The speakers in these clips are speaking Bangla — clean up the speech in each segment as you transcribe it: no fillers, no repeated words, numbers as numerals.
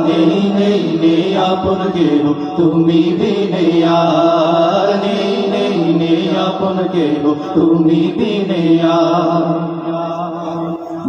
নেই নেই নেই আপন কেহ তুমি বিনে আর, নেই নেই নেই আপন কেহ তুমি বিনে আর।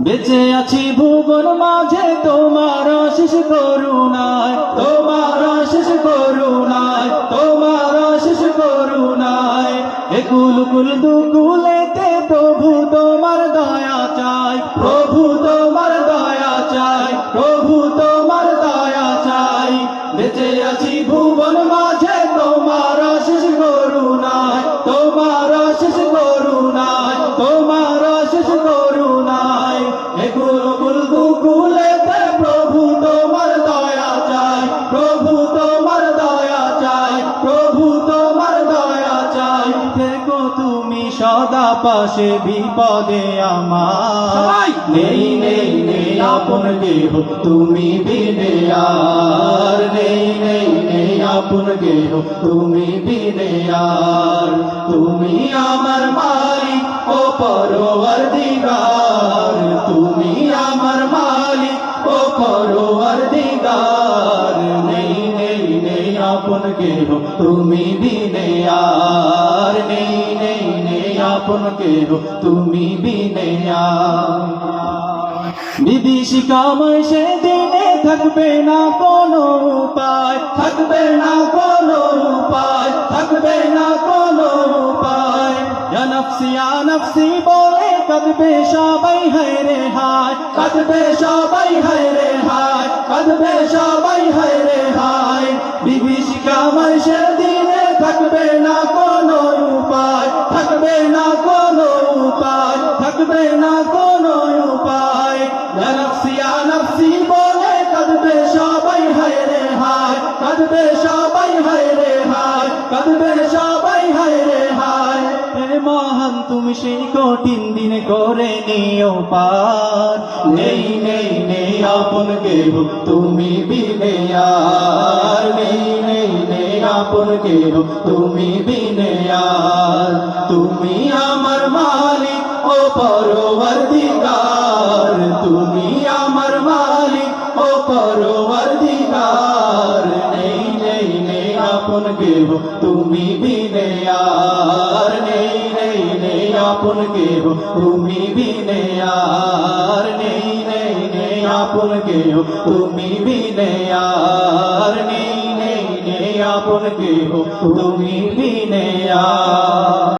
বেঁচে আছি ভুবন মাঝে তোমার অশেষ করুণায়, তোমার অশেষ করুণায়, তোমার অশেষ করুণায়। একুল কুল দুকুলেতে প্রভু তোমার দয়া চাই, প্রভু তোমার দয়া চাই, প্রভু তোমার দয়া চাই। বেঁচে আছি ভুবন মাঝে তোমার অশেষ করুণায়, তোমার অশেষ করুণায়, তোমার অশেষ করুণায়। একুল কুল দুকুলেতে প্রভু তোমার দয়া চাই, প্রভু তোমার দয়া চাই, প্রভু তোমার দয়া চাই। থেকো তুমি সদা পাশে বিপদে আমার, নেই নেই নেই আপন কেহ তুমি বিনে আর, নেই নেই নেই আপন কেহ তুমি বিনে আর। তুমি আমার মালিক ও পরওয়ারদিগার, তুমি আমার মালিক ও পরওয়ারদিগার। নেই নেই নেই আপন কেহ তুমি বিনে আর, নেই নেই নেই আপন কেহ তুমি বিনে আর। বিভীষিকাময় সেদিনে থাকবে না কোনো উপায়, থাকবে না কোনো উপায়, থাকবে না কোনো উপায়। ইয়া নফসি বলে কাঁদবে সবাই হায় রে হায়, কাঁদবে সবাই হায় রে হায়, কাঁদবে সবাই হায় রে হায়। বিভীষিকাময় সেদিনে থাকবে না কোনো উপায়, থাকবে না কোনো উপায়, থাকবে না কোনো উপায়। ইয়া নফসি বলে কাঁদবে সবাই হায় রে হায়, কাঁদবে সবাই হায় রে হায়, কাঁদবে সবাই হায় রে হায়। হে মহান তুমি সেই কঠিন দিনে করে নিও পার, নেই নেই নেই আপন কেহ তুমি বিনে আর, নেই নেই নেই আপন কেহ তুমি বিনে আর। তুমি আমার মালিক ও পরওয়ারদিগার, তুমি আমার মালিক ও পরওয়ারদিগার। নেই নেই নেই আপন কেহ তুমি বিনে আর, নেই নেই নেই আপন কেহ তুমি বিনে আর, নেই নেই নেই আপন কেহ তুমি বিনে আর, নেই নেই নেই আপন কেহ তুমি বিনে আর।